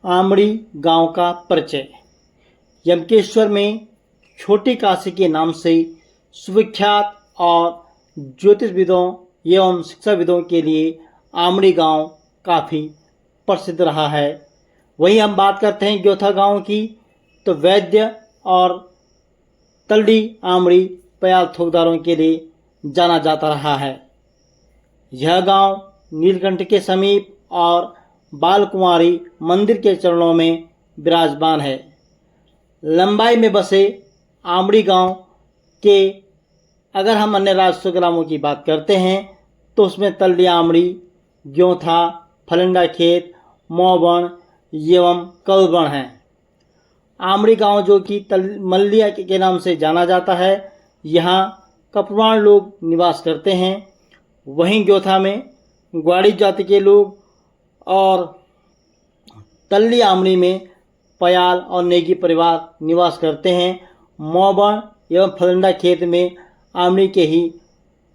आमड़ी गांव का परिचय। यमकेश्वर में छोटी काशी के नाम से सुविख्यात और ज्योतिषविदों एवं शिक्षाविदों के लिए आमड़ी गांव काफ़ी प्रसिद्ध रहा है। वहीं हम बात करते हैं ग्योथा गांव की, तो वैद्य और तलड़ी आमड़ी पयाल थोकदारों के लिए जाना जाता रहा है। यह गांव नीलकंठ के समीप और बालकुमारी मंदिर के चरणों में विराजमान है। लंबाई में बसे आमड़ी गांव के अगर हम अन्य राजस्व ग्रामों की बात करते हैं तो उसमें तलड़ी आमड़ी, ग्योथा, फलंडा खेत, मोबन एवं कलबन हैं। आमड़ी गांव जो कि मल्लिया के नाम से जाना जाता है, यहाँ कपवाण लोग निवास करते हैं। वहीं ग्योथा में ग्वाड़ी जाति के लोग और तल्ली आमड़ी में पयाल और नेगी परिवार निवास करते हैं। मोबन एवं फलंडा खेत में आमड़ी के ही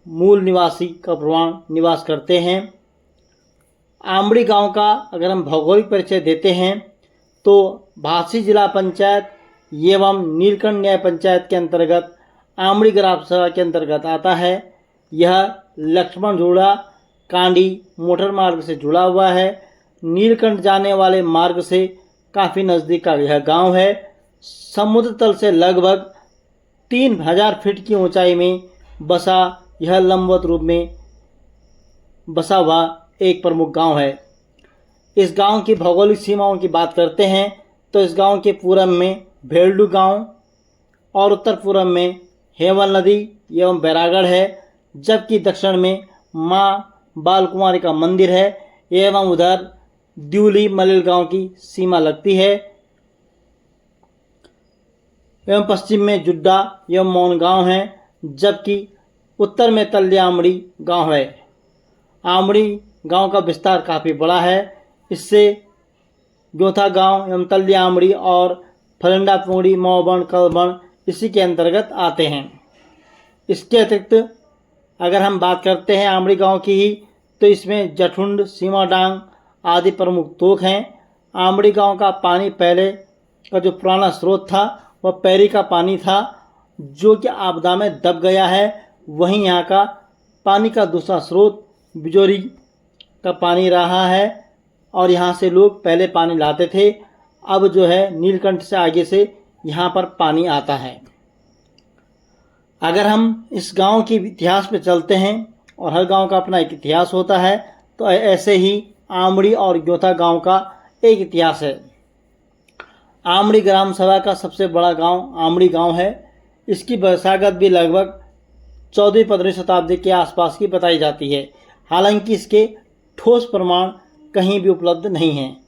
मूल निवासी कपवाण निवास करते हैं। आमड़ी गांव का अगर हम भौगोलिक परिचय देते हैं तो भासी जिला पंचायत एवं नीलकंठ न्याय पंचायत के अंतर्गत आमड़ी ग्राम सभा के अंतर्गत आता है। यह लक्ष्मण झूड़ा कांडी मोटर मार्ग से जुड़ा हुआ है। नीलकंठ जाने वाले मार्ग से काफ़ी नज़दीक का यह गांव है। समुद्र तल से लगभग 3000 फीट की ऊंचाई में बसा यह लंबवत रूप में बसा हुआ एक प्रमुख गांव है। इस गांव की भौगोलिक सीमाओं की बात करते हैं तो इस गांव के पूरब में भेल्डू गांव और उत्तर पूर्व में हेवल नदी एवं बैरागढ़ है, जबकि दक्षिण में माँ बालकुमारी का मंदिर है एवं उधर द्यूली मलिल गांव की सीमा लगती है एवं पश्चिम में जुड्डा एवं मौन गांव है, जबकि उत्तर में तल्ली आमड़ी गांव है। आमड़ी गांव का विस्तार काफ़ी बड़ा है। इससे ग्योथा गांव एवं तल्ली आमड़ी और फलंडा पूड़ी मोबन कलबन इसी के अंतर्गत आते हैं। इसके अतिरिक्त अगर हम बात करते हैं आमड़ी गांव की ही तो इसमें जठुंड, सीमाडांग आदि प्रमुख तोक हैं। आमड़ी गांव का पानी पहले का जो पुराना स्रोत था वह पैरी का पानी था, जो कि आपदा में दब गया है। वहीं यहाँ का पानी का दूसरा स्रोत बिजोरी का पानी रहा है और यहाँ से लोग पहले पानी लाते थे। अब जो है नीलकंठ से आगे से यहाँ पर पानी आता है। अगर हम इस गांव के इतिहास पे चलते हैं और हर गांव का अपना एक इतिहास होता है, तो ऐसे ही आमड़ी और ग्योथा गांव का एक इतिहास है। आमड़ी ग्राम सभा का सबसे बड़ा गांव आमड़ी गांव है। इसकी वर्षागत भी लगभग 14वीं-15वीं शताब्दी के आसपास की बताई जाती है। हालांकि इसके ठोस प्रमाण कहीं भी उपलब्ध नहीं हैं।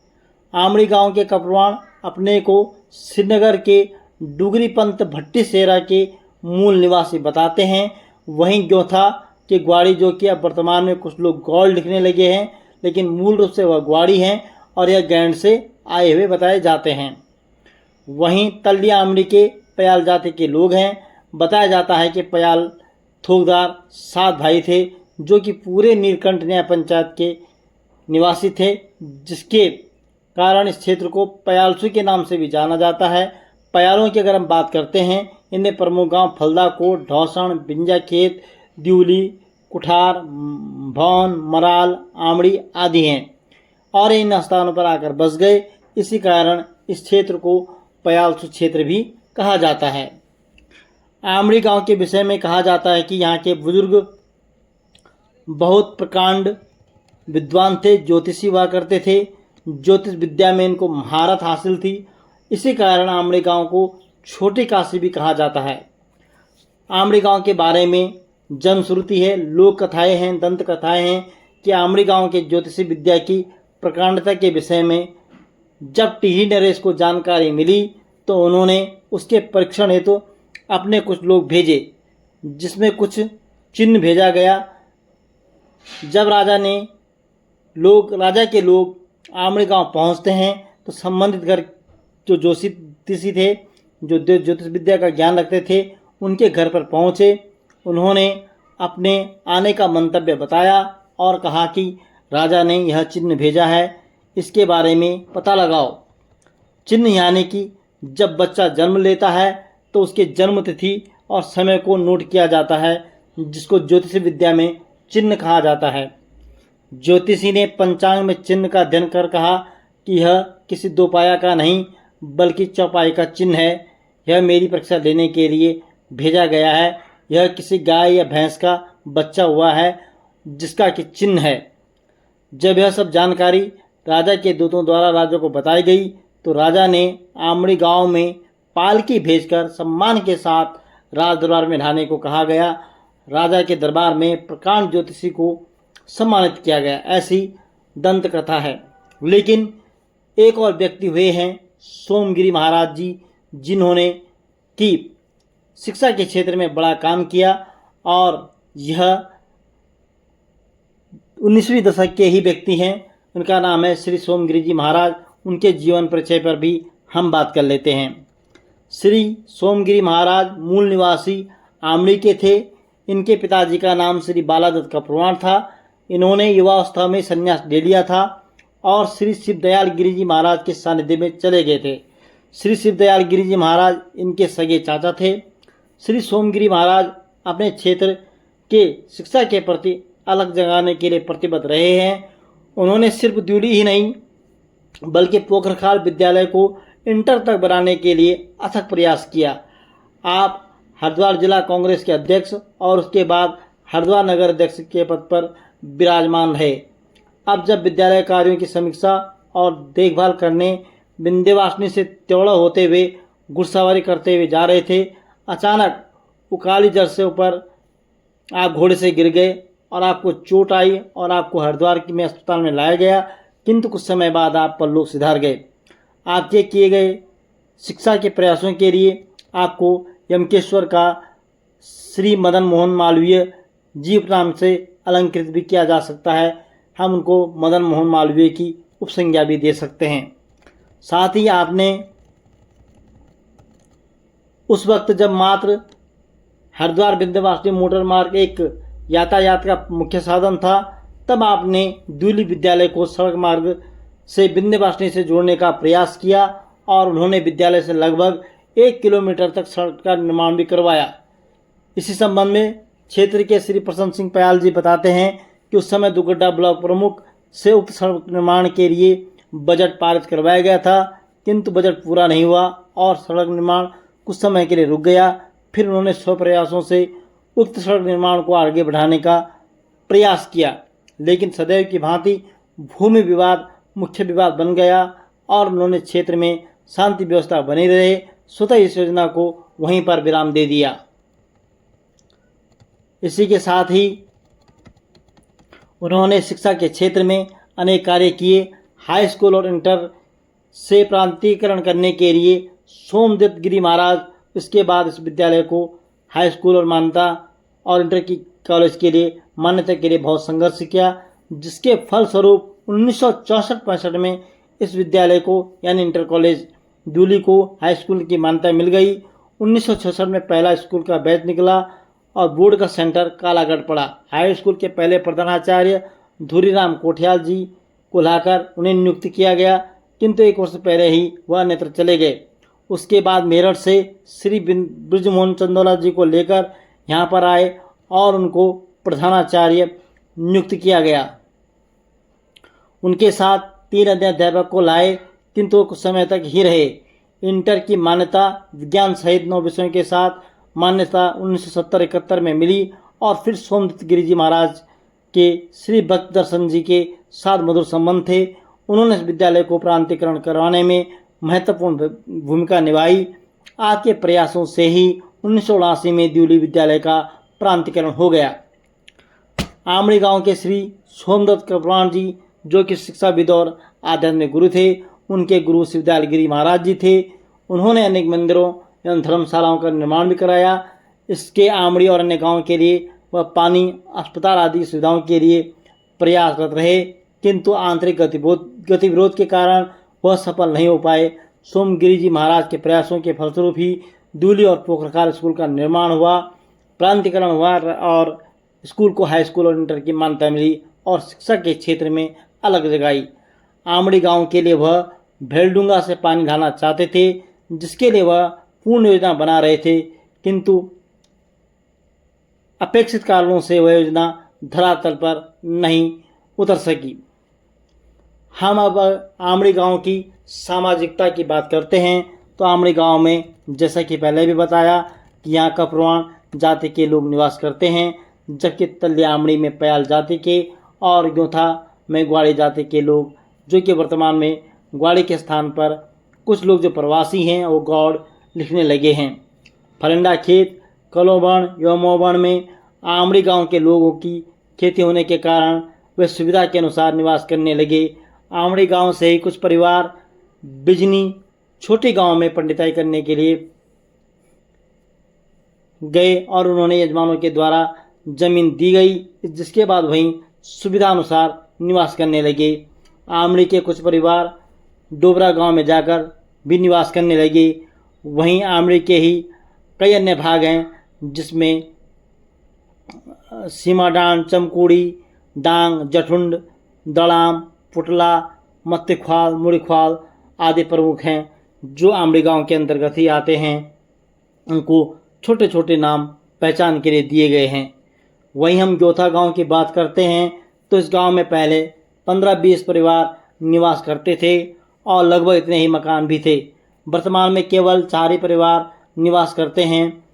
आमड़ी गांव के कपवाण अपने को श्रीनगर के डुगरी पंत भट्टी सेरा के मूल निवासी बताते हैं। वहीं ग्योथा के ग्वाड़ी जो कि अब वर्तमान में कुछ लोग गौड़ लिखने लगे हैं, लेकिन मूल रूप से वह ग्वाड़ी हैं और यह गैंड से आए हुए बताए जाते हैं। वहीं तल्ली आमड़ी के पयाल जाति के लोग हैं। बताया जाता है कि पयाल थोकदार 7 भाई थे जो कि पूरे नीलकंठ न्याय पंचायत के निवासी थे, जिसके कारण इस क्षेत्र को पयालसू के नाम से भी जाना जाता है। पयालों की अगर हम बात करते हैं, इनमें प्रमुख गांव फलदाकोट, ढौसण, बिंजा खेत, द्यूली, कुठार, भौन, मराल, आमड़ी आदि हैं और इन स्थानों पर आकर बस गए। इसी कारण इस क्षेत्र को पयालसू क्षेत्र भी कहा जाता है। आमड़ी गांव के विषय में कहा जाता है कि यहाँ के बुजुर्ग बहुत प्रकांड विद्वान थे, ज्योतिषी हुआ करते थे। ज्योतिष विद्या में इनको महारत हासिल थी। इसी कारण आमड़ी गांव को छोटी काशी भी कहा जाता है। आमड़ी गांव के बारे में जनश्रुति है, लोक कथाएँ हैं, दंत कथाएँ हैं कि आमड़ी गांव के ज्योतिषी विद्या की प्रकांडता के विषय में जब टीही नरेश को जानकारी मिली तो उन्होंने उसके परीक्षण हेतु अपने कुछ लोग भेजे, जिसमें कुछ चिन्ह भेजा गया। जब राजा के लोग आमड़ी गांव पहुंचते हैं तो संबंधित घर जो ज्योतिषी थे, जो ज्योतिष विद्या का ज्ञान रखते थे, उनके घर पर पहुंचे। उन्होंने अपने आने का मंतव्य बताया और कहा कि राजा ने यह चिन्ह भेजा है, इसके बारे में पता लगाओ। चिन्ह यानी कि जब बच्चा जन्म लेता है तो उसके जन्म तिथि और समय को नोट किया जाता है, जिसको ज्योतिष विद्या में चिन्ह कहा जाता है। ज्योतिषी ने पंचांग में चिन्ह का अध्ययन कर कहा कि यह किसी दोपाया का नहीं बल्कि चौपाई का चिन्ह है। यह मेरी परीक्षा लेने के लिए भेजा गया है। यह किसी गाय या भैंस का बच्चा हुआ है जिसका कि चिन्ह है। जब यह सब जानकारी राजा के दूतों द्वारा राजा को बताई गई तो राजा ने आमड़ी गांव में पालकी भेजकर सम्मान के साथ राज दरबार में लाने को कहा गया। राजा के दरबार में प्रकांड ज्योतिषी को सम्मानित किया गया। ऐसी दंत कथा है। लेकिन एक और व्यक्ति हुए हैं सोमगिरी महाराज जी, जिन्होंने कि शिक्षा के क्षेत्र में बड़ा काम किया और यह 19वीं दशक के ही व्यक्ति हैं। उनका नाम है श्री सोमगिरी जी महाराज। उनके जीवन परिचय पर भी हम बात कर लेते हैं। श्री सोमगिरी महाराज मूल निवासी आमड़ी के थे। इनके पिताजी का नाम श्री बालादत्त कपरवाण था। इन्होंने युवावस्था में संन्यास ले लिया था और श्री शिवदयाल गिरी जी महाराज के सानिध्य में चले गए थे। श्री शिवदयाल गिरी जी महाराज इनके सगे चाचा थे। श्री सोमगिरी महाराज अपने क्षेत्र के शिक्षा के प्रति अलग जगाने के लिए प्रतिबद्ध रहे हैं। उन्होंने सिर्फ द्यूली ही नहीं बल्कि पोखरखाल विद्यालय को इंटर तक बनाने के लिए अथक प्रयास किया। आप हरिद्वार जिला कांग्रेस के अध्यक्ष और उसके बाद हरिद्वार नगर अध्यक्ष के पद पर विराजमान रहे। अब जब विद्यालय कार्यों की समीक्षा और देखभाल करने विंध्यवासिनी से त्योड़ा होते हुए घुड़सवारी करते हुए जा रहे थे, अचानक उकाली जड़ से ऊपर आप घोड़े से गिर गए और आपको चोट आई और आपको हरिद्वार में अस्पताल में लाया गया। किंतु कुछ समय बाद आप परलोक सिधार गए। आपके किए गए शिक्षा के प्रयासों के लिए आपको यमकेश्वर का श्री मदन मोहन मालवीय जी उपनाम से अलंकृत भी किया जा सकता है। हम उनको मदन मोहन मालवीय की उपसंज्ञा भी दे सकते हैं। साथ ही आपने उस वक्त जब मात्र हरिद्वार विंध्यवासिनी मोटर मार्ग एक यातायात का मुख्य साधन था, तब आपने द्यूली विद्यालय को सड़क मार्ग से विंध्यवासिनी से जोड़ने का प्रयास किया और उन्होंने विद्यालय से लगभग 1 किलोमीटर तक सड़क का निर्माण भी करवाया। इसी संबंध में क्षेत्र के श्री प्रसन्न सिंह पयाल जी बताते हैं कि उस समय दुगड्डा ब्लॉक प्रमुख से उक्त सड़क निर्माण के लिए बजट पारित करवाया गया था, किंतु बजट पूरा नहीं हुआ और सड़क निर्माण कुछ समय के लिए रुक गया। फिर उन्होंने स्व प्रयासों से उक्त सड़क निर्माण को आगे बढ़ाने का प्रयास किया, लेकिन सदैव की भांति भूमि विवाद मुख्य विवाद बन गया और उन्होंने क्षेत्र में शांति व्यवस्था बनी रहे स्वतः इस योजना को वहीं पर विराम दे दिया। इसी के साथ ही उन्होंने शिक्षा के क्षेत्र में अनेक कार्य किए। हाई स्कूल और इंटर से प्रांतीयकरण करने के लिए सोमदत्त गिरी महाराज, इसके बाद इस विद्यालय को हाई स्कूल और मान्यता और इंटर की कॉलेज के लिए मान्यता के लिए बहुत संघर्ष किया, जिसके फलस्वरूप 1964-65 में इस विद्यालय को यानी इंटर कॉलेज द्यूली को हाई स्कूल की मान्यता मिल गई। 1966 में पहला स्कूल का बैच निकला और बोर्ड का सेंटर कालागढ़ पड़ा। हाई स्कूल के पहले प्रधानाचार्य धूरीराम कोठियाल जी को लाकर उन्हें नियुक्त किया गया, किंतु 1 वर्ष पहले ही वह अन्यत्र चले गए। उसके बाद मेरठ से श्री ब्रजमोहन चंदोला जी को लेकर यहाँ पर आए और उनको प्रधानाचार्य नियुक्त किया गया। उनके साथ 3 अन्य अध्यापक को लाए, किंतु कुछ समय तक ही रहे। इंटर की मान्यता विज्ञान सहित 9 विषयों के साथ मान्यता 1970-71 में मिली और फिर सोमदत्त गिरी जी महाराज के श्री भक्त दर्शन जी के साथ मधुर संबंध थे। उन्होंने इस विद्यालय को प्रांतीयकरण करवाने में महत्वपूर्ण भूमिका निभाई। आपके प्रयासों से ही 1979 में द्यूली विद्यालय का प्रांतीयकरण हो गया। आमड़ी गांव के श्री सोमदत्त कपरवाण जी, जो कि शिक्षाविद और आध्यात्मिक गुरु थे, उनके गुरु शिवदयाल गिरी महाराज जी थे। उन्होंने अनेक मंदिरों एवं धर्मशालाओं का निर्माण भी कराया। इसके आमड़ी और अन्य गाँव के लिए वह पानी, अस्पताल आदि सुविधाओं के लिए प्रयासरत रहे, किंतु आंतरिक गतिविरोध के कारण वह सफल नहीं हो पाए। सोमगिरी जी महाराज के प्रयासों के फलस्वरूप ही द्यूली और पोखरखाल स्कूल का निर्माण हुआ, प्रांतीयकरण हुआ और स्कूल को हाई स्कूल और इंटर की मान्यता मिली और शिक्षा के क्षेत्र में अलग जगाई। आमड़ी गांव के लिए वह भेलडुंगा से पानी लाना चाहते थे, जिसके लिए वह पूर्ण योजना बना रहे थे, किंतु अपेक्षित कारणों से वह योजना धरातल पर नहीं उतर सकी। हम अब आमड़ी गांव की सामाजिकता की बात करते हैं। तो आमड़ी गांव में जैसा कि पहले भी बताया कि यहाँ कपरवाण जाति के लोग निवास करते हैं, जबकि तल्या आमड़ी में पयाल जाति के और ग्योथा में ग्वाड़ी जाति के लोग, जो कि वर्तमान में ग्वाड़ी के स्थान पर कुछ लोग जो प्रवासी हैं वो गौड़ लिखने लगे हैं। फरंडा खेत, कलोबण यमोबण में आमड़ी गांव के लोगों की खेती होने के कारण वे सुविधा के अनुसार निवास करने लगे। आमड़ी गांव से ही कुछ परिवार बिजनी छोटे गांव में पंडिताई करने के लिए गए और उन्होंने यजमानों के द्वारा जमीन दी गई, जिसके बाद वहीं सुविधा अनुसार निवास करने लगे। आमड़ी के कुछ परिवार डोबरा गांव में जाकर भी निवास करने लगे। वहीं आमड़ी के ही कई अन्य भाग हैं, जिसमें सीमाडांड, चमकूड़ी, डांग, जठुंड, दड़ाम, पुटला, मत्तिख्वाल, मुड़ीख्वाल आदि प्रमुख हैं, जो आमड़ी गांव के अंतर्गत ही आते हैं। उनको छोटे छोटे नाम पहचान के लिए दिए गए हैं। वहीं हम ग्योथा गांव की बात करते हैं तो इस गांव में पहले 15-20 परिवार निवास करते थे और लगभग इतने ही मकान भी थे। वर्तमान में केवल 4 ही परिवार निवास करते हैं।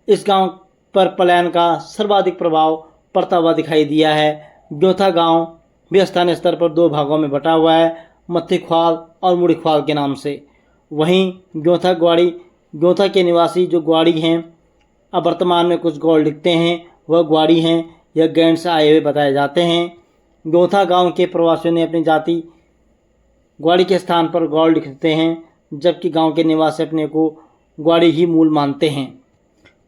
इस गांव पर पलायन का सर्वाधिक प्रभाव पड़ता हुआ दिखाई दिया है। ग्योथा गांव भी स्थानीय स्तर पर 2 भागों में बटा हुआ है, मत्तिख्वाल और मुड़ीख्वाल के नाम से। वहीं ग्योथा के निवासी जो ग्वाड़ी हैं, अब वर्तमान में कुछ गौड़ लिखते हैं, वह ग्वाड़ी हैं। यह गैंड से आए हुए बताए जाते हैं। ग्योथा गांव के प्रवासियों ने अपनी जाति ग्वाड़ी के स्थान पर गौड़ लिखते हैं, जबकि गांव के निवासी अपने को ग्वाड़ी ही मूल मानते हैं।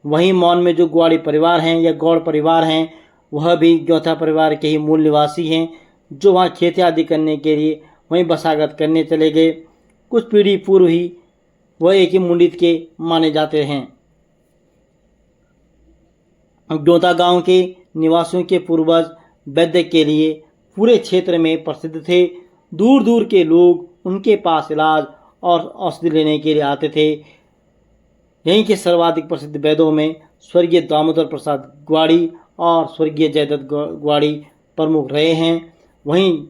वहीं मौन में जो ग्वाड़ी परिवार हैं या गौड़ परिवार हैं, वह भी ग्योथा परिवार के ही मूल निवासी हैं, जो वहाँ खेती आदि करने के लिए वहीं बसागत करने चले गए। कुछ पीढ़ी पूर्व ही वह एक ही मुंडित के माने जाते हैं। ग्योथा गांव के निवासियों के पूर्वज वैद्य के लिए पूरे क्षेत्र में प्रसिद्ध थे। दूर दूर के लोग उनके पास इलाज और औषधि लेने के लिए आते थे। यहीं के सर्वाधिक प्रसिद्ध वैद्यों में स्वर्गीय दामोदर प्रसाद ग्वाड़ी और स्वर्गीय जयदत्त ग्वाड़ी प्रमुख रहे हैं। वहीं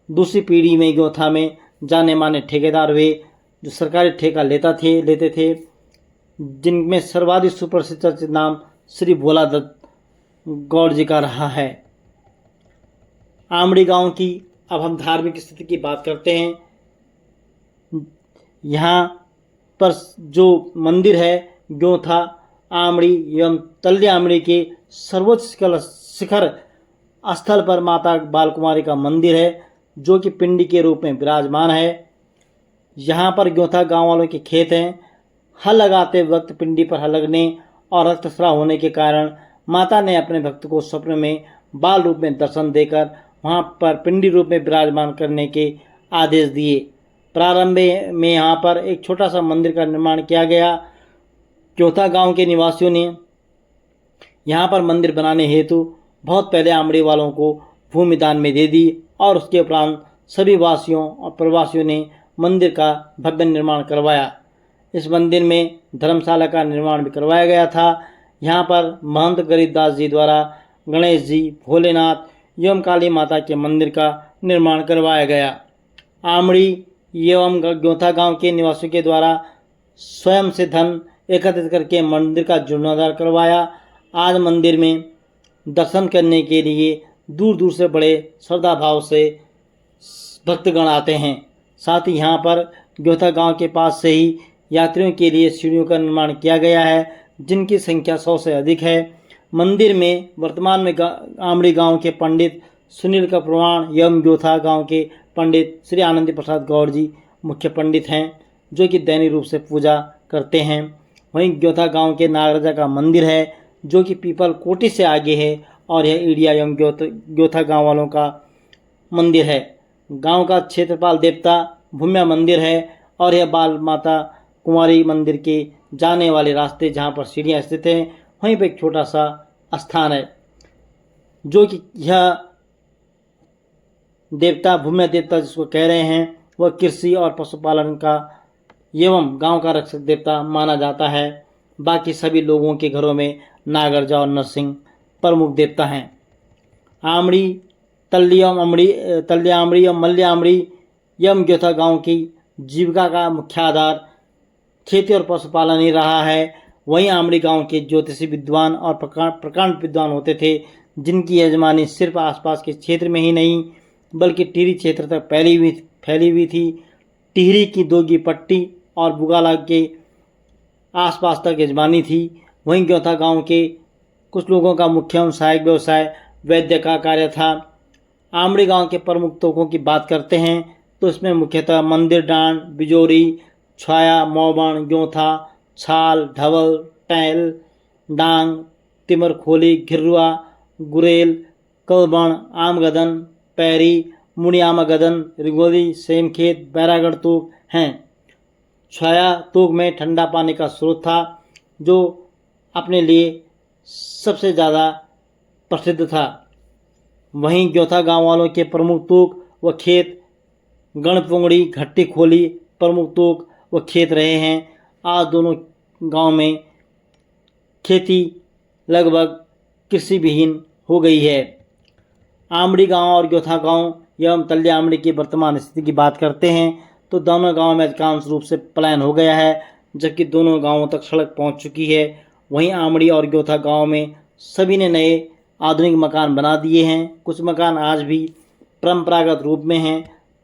दूसरी पीढ़ी में ग्योथा में जाने माने ठेकेदार हुए, जो सरकारी ठेका लेते थे, जिनमें सर्वाधिक सुप्रसिद्ध चर्चित नाम श्री भोला दत्त गौड़ जी का रहा है। आमड़ी गांव की अब हम धार्मिक स्थिति की बात करते हैं। यहाँ पर जो मंदिर है, ग्योथा, आमड़ी एवं तल्या आमड़ी के सर्वोच्च शिखर स्थल पर माता बालकुमारी का मंदिर है, जो कि पिंडी के रूप में विराजमान है। यहाँ पर ग्योथा गांव वालों के खेत हैं। हल लगाते वक्त पिंडी पर हल लगने और रक्तस्राव होने के कारण माता ने अपने भक्त को स्वप्न में बाल रूप में दर्शन देकर वहाँ पर पिंडी रूप में विराजमान करने के आदेश दिए। प्रारंभ में यहाँ पर एक छोटा सा मंदिर का निर्माण किया गया। ग्योथा गांव के निवासियों ने यहाँ पर मंदिर बनाने हेतु बहुत पहले आमड़ी वालों को भूमि दान में दे दी और उसके उपरांत सभी वासियों और प्रवासियों ने मंदिर का भव्य निर्माण करवाया। इस मंदिर में धर्मशाला का निर्माण भी करवाया गया था। यहाँ पर महंत गरीबदास जी द्वारा गणेश जी, भोलेनाथ एवं काली माता के मंदिर का निर्माण करवाया गया। आमड़ी एवं ग्योथा गांव के निवासियों के द्वारा स्वयं से धन एकत्रित करके मंदिर का जीर्णोद्धार करवाया। आज मंदिर में दर्शन करने के लिए दूर दूर से बड़े श्रद्धा भाव से भक्तगण आते हैं। साथ ही यहाँ पर ग्योथा गांव के पास से ही यात्रियों के लिए सीढ़ियों का निर्माण किया गया है, जिनकी संख्या 100 से अधिक है। मंदिर में वर्तमान में आमड़ी गांव के पंडित सुनील कपरवाण एवं ग्योथा गांव के पंडित श्री आनंदी प्रसाद गौड़ जी मुख्य पंडित हैं, जो कि दैनिक रूप से पूजा करते हैं। वहीं ग्योथा गांव के नागराजा का मंदिर है, जो कि पीपल कोटी से आगे है और यह ईडिया एवं ग्योथा गांव वालों का मंदिर है। गांव का क्षेत्रपाल देवता भूम्या मंदिर है और यह बाल माता कुमारी मंदिर के जाने वाले रास्ते जहां पर सीढ़ियां स्थित हैं, वहीं पर एक छोटा सा स्थान है, जो कि यह देवता भूम्या देवता जिसको कह रहे हैं, वह कृषि और पशुपालन का एवं गांव का रक्षक देवता माना जाता है। बाकी सभी लोगों के घरों में नागरजा और नरसिंह प्रमुख देवता हैं। आमड़ी, तल्यामड़ी और मल्यामड़ी यम ग्योथा गांव की जीविका का मुख्य आधार खेती और पशुपालन ही रहा है। वहीं आमड़ी गांव के ज्योतिषी विद्वान और प्रकांड विद्वान होते थे, जिनकी यजमानी सिर्फ आसपास के क्षेत्र में ही नहीं बल्कि टिहरी क्षेत्र तक फैली हुई थी। टिहरी की दोगी पट्टी और बुगाला के आसपास तक यजमानी थी। वहीं ग्योथा गांव के कुछ लोगों का मुख्य एवं सहायक व्यवसाय वैद्य का कार्य था। आमड़ी गांव के प्रमुख तोकों की बात करते हैं तो इसमें मुख्यतः मंदिर डांड, बिजोरी, छाया, मौबण, ग्योथा, छाल, ढवल, टैल, डांग, तिमरखोली, घिर्रुआ, गुरेल, कलबण, आमगदन, पैरी, मुनियामागदन, रिगोली, सेमखेत, बैरागढ़ तोक हैं। छाया तोक में ठंडा पानी का स्रोत था जो अपने लिए सबसे ज़्यादा प्रसिद्ध था। वहीं ग्योथा गांव वालों के प्रमुख तोक व खेत गणपुंगड़ी, घट्टी खोली प्रमुख तोक व खेत रहे हैं। आज दोनों गांव में खेती लगभग कृषि विहीन हो गई है। आमड़ी गांव और ग्योथा गांव एवं तल्यामड़ी की वर्तमान स्थिति की बात करते हैं तो दोनों गांवों में अधिकांश रूप से पलायन हो गया है, जबकि दोनों गांवों तक सड़क पहुंच चुकी है। वहीं आमड़ी और ग्योथा गांव में सभी ने नए आधुनिक मकान बना दिए हैं। कुछ मकान आज भी परंपरागत रूप में हैं।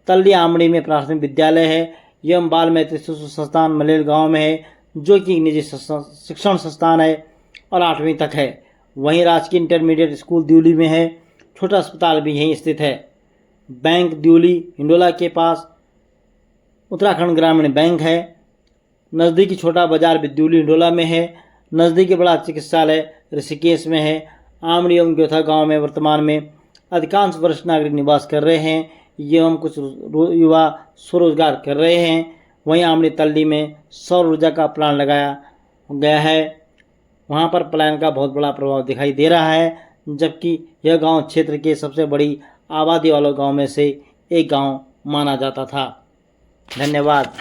तल्यामड़ी में प्राथमिक विद्यालय है एवं बाल मैत्री शिशु संस्थान मलेल गांव में है, जो कि निजी शिक्षण संस्थान है और 8वीं तक है। वहीं राजकीय इंटरमीडिएट स्कूल द्यूली में है। छोटा अस्पताल भी यहीं स्थित है। बैंक द्यूली हिंडोला के पास उत्तराखंड ग्रामीण बैंक है। नज़दीकी छोटा बाजार भी द्यूली हिंडोला में है। नज़दीकी बड़ा चिकित्सालय ऋषिकेश में है। आमड़ी एवं ग्योथा गांव में वर्तमान में अधिकांश वरिष्ठ नागरिक निवास कर रहे हैं एवं कुछ युवा स्वरोजगार कर रहे हैं। वहीं आमड़ी तल्ली में सौर ऊर्जा का प्लांट लगाया गया है। वहां पर पलायन का बहुत बड़ा प्रभाव दिखाई दे रहा है, जबकि यह गांव क्षेत्र के सबसे बड़ी आबादी वालों गांव में से एक गांव माना जाता था। धन्यवाद।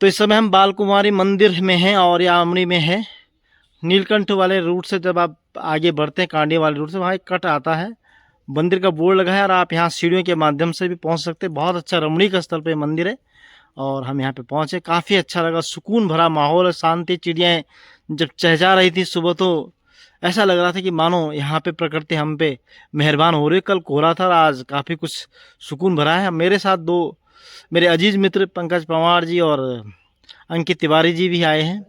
तो इस समय हम बाल कुमारी मंदिर में हैं और यह आमड़ी में है। नीलकंठ वाले रूट से जब आप आगे बढ़ते हैं, कांडी वाले रूट से, वहाँ एक कट आता है, मंदिर का बोर्ड लगा है और आप यहाँ सीढ़ियों के माध्यम से भी पहुँच सकते हैं। बहुत अच्छा रमणीक स्थल पे मंदिर है और हम यहाँ पे पहुँचे, काफ़ी अच्छा लगा। सुकून भरा माहौल है, शांति। चिड़ियाँ जब चहचहा रही थी सुबह तो ऐसा लग रहा था कि मानो यहाँ पे प्रकृति हम पे मेहरबान हो रही है। कल कोहरा था, आज काफ़ी कुछ सुकून भरा है। मेरे साथ दो मेरे अजीज़ मित्र पंकज पंवार जी और अंकित तिवारी जी भी आए हैं।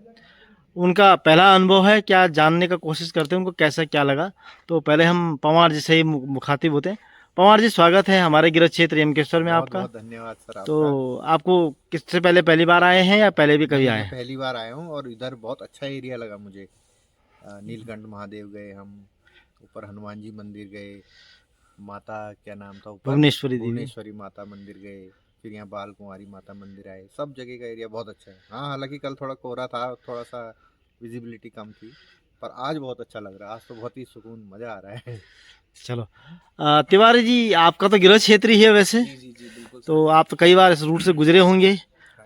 उनका पहला अनुभव है, क्या जानने का कोशिश करते हैं उनको कैसा क्या लगा। तो पहले हम पंवार जी से ही मुखातिब होते हैं। पंवार जी, स्वागत है हमारे गृह क्षेत्र यमकेश्वर में आपका। बहुत धन्यवाद सर आपका। तो आपको किससे पहली बार आए हैं या पहले भी कभी आए हैं? पहली बार आया हूँ और इधर बहुत अच्छा एरिया लगा मुझे। नीलकंठ महादेव गए हम, ऊपर हनुमान जी मंदिर गए, माता क्या नाम था ऊपर, भुवनेश्वरी माता मंदिर गए, फिर यहाँ बाल कुमारी माता मंदिर आए। सब जगह का एरिया बहुत अच्छा है। हाँ, हालांकि कल थोड़ा कोहरा था, थोड़ा सा विजिबिलिटी कम थी, पर आज बहुत अच्छा लग रहा है। आज तो बहुत ही सुकून, मज़ा आ रहा है। चलो, तिवारी जी, आपका तो गृह क्षेत्र ही है वैसे। जी बिल्कुल। तो आप तो कई बार इस रूट से गुजरे होंगे,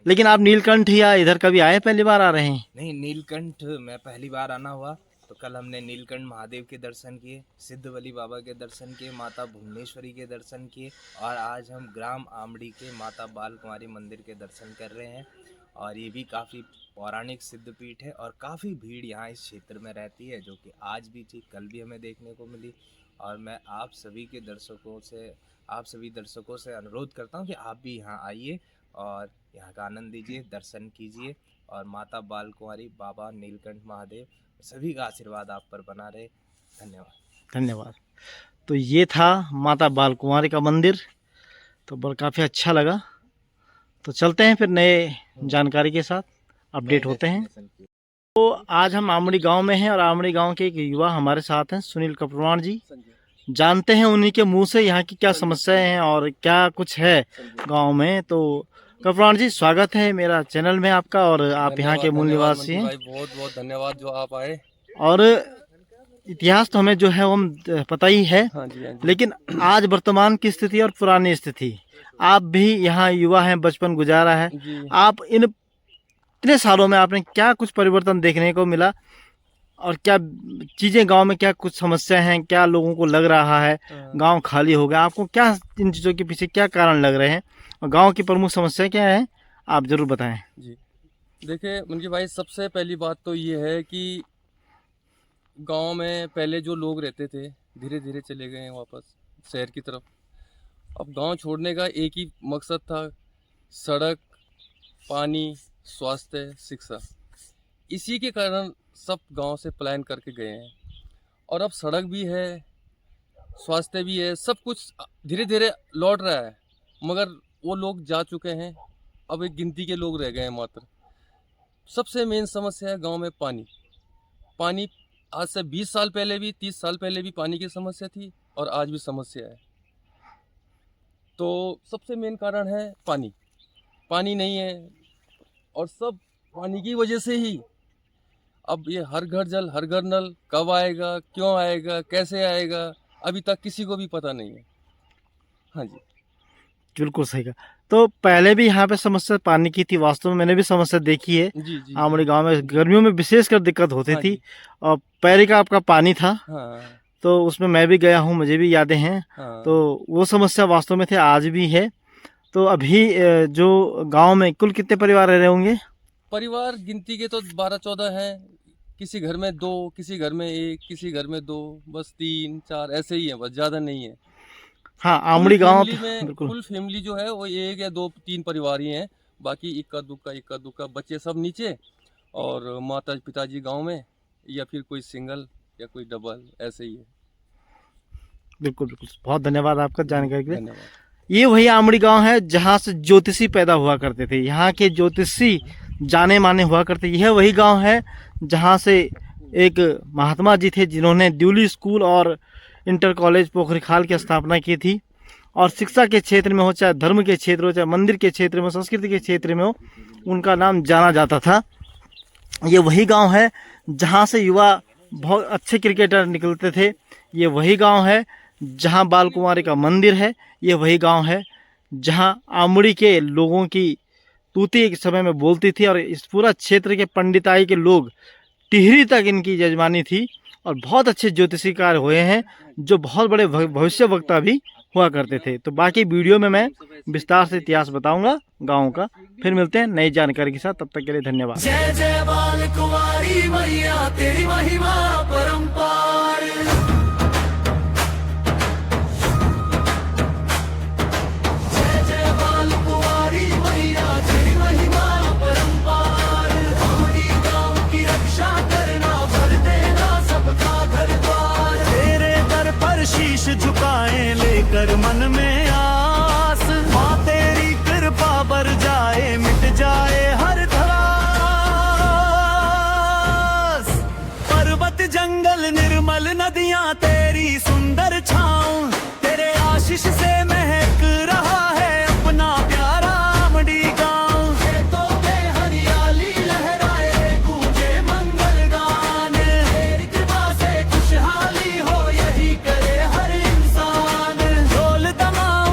लेकिन आप नीलकंठ या इधर कभी आए, पहली बार आ रहे हैं? नहीं, नीलकंठ मैं पहली बार आना हुआ। तो कल हमने नीलकंठ महादेव के दर्शन किए, सिद्धवली बाबा के दर्शन किए, माता भुवनेश्वरी के दर्शन किए और आज हम ग्राम आमड़ी के माता बाल कुमारी मंदिर के दर्शन कर रहे हैं। और ये भी काफ़ी पौराणिक सिद्धपीठ है और काफ़ी भीड़ यहाँ इस क्षेत्र में रहती है, जो कि आज भी थी, कल भी हमें देखने को मिली। और मैं आप सभी दर्शकों से अनुरोध करता हूँ कि आप भी यहाँ आइए और यहाँ का आनंद लीजिए, दर्शन कीजिए और माता बाल कुमारी, बाबा नीलकंठ महादेव सभी का आशीर्वाद आप पर बना रहे। धन्यवाद। तो ये था माता बाल कुमारी का मंदिर, तो काफ़ी अच्छा लगा। तो चलते हैं फिर नए जानकारी के साथ अपडेट होते हैं। तो आज हम आमड़ी गांव में हैं और आमड़ी गांव के एक युवा हमारे साथ हैं, सुनील कपरवाण जी। जानते हैं उन्हीं के मुंह से यहाँ की क्या समस्याएं हैं और क्या कुछ है गांव में। तो कपरवाण जी, स्वागत है मेरा चैनल में आपका, और आप यहाँ के मूल निवासी हैं। भाई बहुत बहुत धन्यवाद जो आप आए। और इतिहास तो हमें जो है वो हम पता ही है, हाँ जी, हाँ जी। लेकिन आज वर्तमान की स्थिति और पुरानी स्थिति, आप भी यहाँ युवा हैं, बचपन गुजारा है, जी। आप इन इतने सालों में आपने क्या कुछ परिवर्तन देखने को मिला और क्या चीज़ें गांव में, क्या कुछ समस्या हैं, क्या लोगों को लग रहा है गांव खाली हो गया, आपको क्या इन चीज़ों के पीछे क्या कारण लग रहे हैं और गांव की प्रमुख समस्या क्या है, आप ज़रूर बताएं। जी, देखिए मुनकी भाई, सबसे पहली बात तो ये है कि गांव में पहले जो लोग रहते थे धीरे धीरे चले गए हैं वापस शहर की तरफ। अब गांव छोड़ने का एक ही मकसद था, सड़क, पानी, स्वास्थ्य, शिक्षा। इसी के कारण सब गांव से पलायन करके गए हैं। और अब सड़क भी है, स्वास्थ्य भी है, सब कुछ धीरे धीरे लौट रहा है, मगर वो लोग जा चुके हैं। अब एक गिनती के लोग रह गए हैं मात्र। सबसे मेन समस्या है गांव में पानी। पानी आज से 20 साल पहले भी, 30 साल पहले भी पानी की समस्या थी और आज भी समस्या है। तो सबसे मेन कारण है पानी। पानी नहीं है और सब पानी की वजह से ही अब ये हर घर जल, हर घर नल कब आएगा, क्यों आएगा, कैसे आएगा, अभी तक किसी को भी पता नहीं है। हाँ जी, बिल्कुल सही कहा। तो पहले भी यहाँ पे समस्या पानी की थी, वास्तव में मैंने भी समस्या देखी है। जी जी। आमड़ी गांव में गर्मियों में विशेषकर दिक्कत होती हाँ थी जी। और पैरी का आपका पानी था, हाँ तो उसमें मैं भी गया हूँ, मुझे भी यादें हैं। हाँ। तो वो समस्या वास्तव में थे, आज भी है। तो अभी जो गांव में कुल कितने परिवार रह रहे होंगे? परिवार गिनती के तो 12-14 हैं। किसी घर में 2, किसी घर में 1, किसी घर में 2, बस 3-4 ऐसे ही है, बस ज़्यादा नहीं है। हाँ, आमड़ी गांव फैमिली में बिल्कुल। फुल फैमिली जो है वो 1 या 2-3 परिवार ही हैं। बाकी इक्का दुक्का बच्चे सब नीचे और माता पिताजी गांव में, या फिर कोई सिंगल या कोई डबल, ऐसे ही है। बिल्कुल बिल्कुल, बहुत धन्यवाद आपका जानकारी के लिए। धन्यवाद। ये वही आमड़ी गांव है जहाँ से ज्योतिषी पैदा हुआ करते थे, यहाँ के ज्योतिषी जाने माने हुआ करते। यह वही गांव है जहाँ से एक महात्मा जी थे जिन्होंने ड्यूली स्कूल और इंटर कॉलेज पोखरीखाल की स्थापना की थी। और शिक्षा के क्षेत्र में हो, चाहे धर्म के क्षेत्र हो, चाहे मंदिर के क्षेत्र में, संस्कृति के क्षेत्र में हो, उनका नाम जाना जाता था। ये वही गांव है जहाँ से युवा बहुत अच्छे क्रिकेटर निकलते थे। ये वही गांव है जहाँ बाल कुमारी का मंदिर है। ये वही गांव है जहाँ आमड़ी के लोगों की तूती एक समय में बोलती थी और इस पूरा क्षेत्र के पंडिताई के लोग टिहरी तक इनकी यजमानी थी और बहुत अच्छे ज्योतिषीकार हुए हैं जो बहुत बड़े भविष्य वक्ता भी हुआ करते थे। तो बाकी वीडियो में मैं विस्तार से इतिहास बताऊंगा गाँव का। फिर मिलते हैं नई जानकारी के साथ, तब तक के लिए धन्यवाद। जय जय बाल कुमारी मैया तेरी महिमा परंपार। जय जय बाल कुमारी मैया तेरी महिमा परंपार। आमड़ी गांव की रक्षा करना, भर देना सबका घर द्वार। तेरे दर पर शीश झुकाएं लेकर मन में आस, माँ तेरी कृपा बर जाए, मिट जाए हर त्रास। पर्वत जंगल निर्मल नदियां तेरी सुंदर छाँव, तेरे आशीष से महक रहा है अपना प्यारा आमड़ी गाँव। खेतों में हरियाली लहराए, गूंजे मंगल गान, तेरी कृपा से खुशहाली हो यही करे हर इंसान। ढोल दमाओ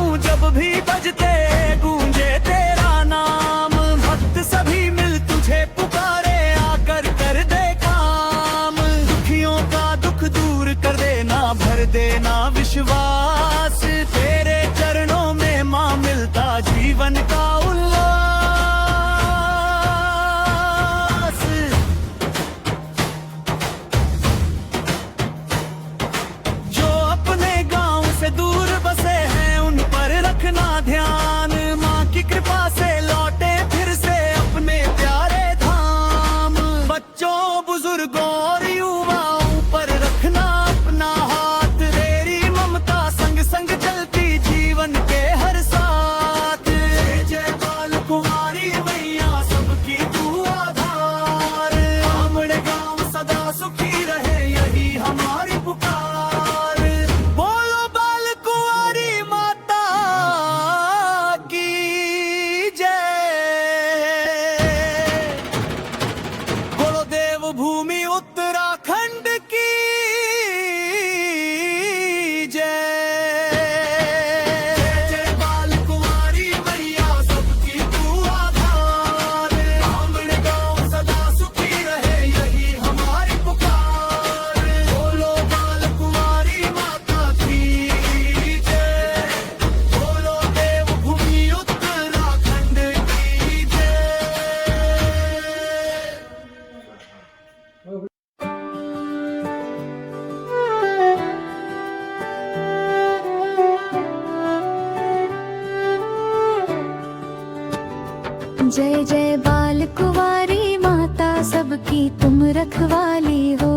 जय जय बाल कुंवारी माता सबकी तुम रखवाली हो।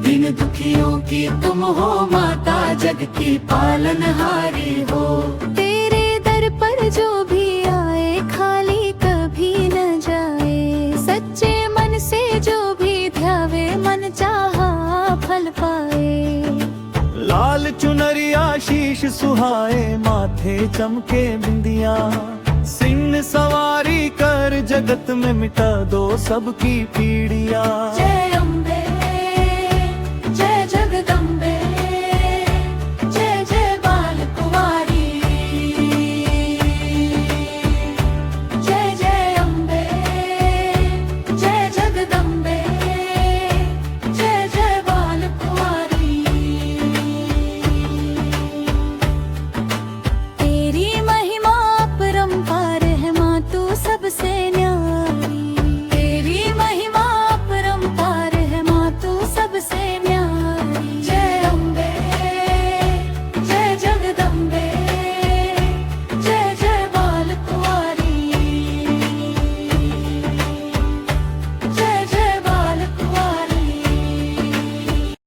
दीन दुखियों की तुम हो माता, जग की पालनहारी हो। तेरे दर पर जो भी आए खाली कभी न जाए, सच्चे मन से जो भी ध्यावे मन चाहा फल पाए। लाल चुनरिया शीश सुहाए, माथे चमके बिंदिया, सिंह सवारी कर जगत में मिटा दो सबकी पीड़िया।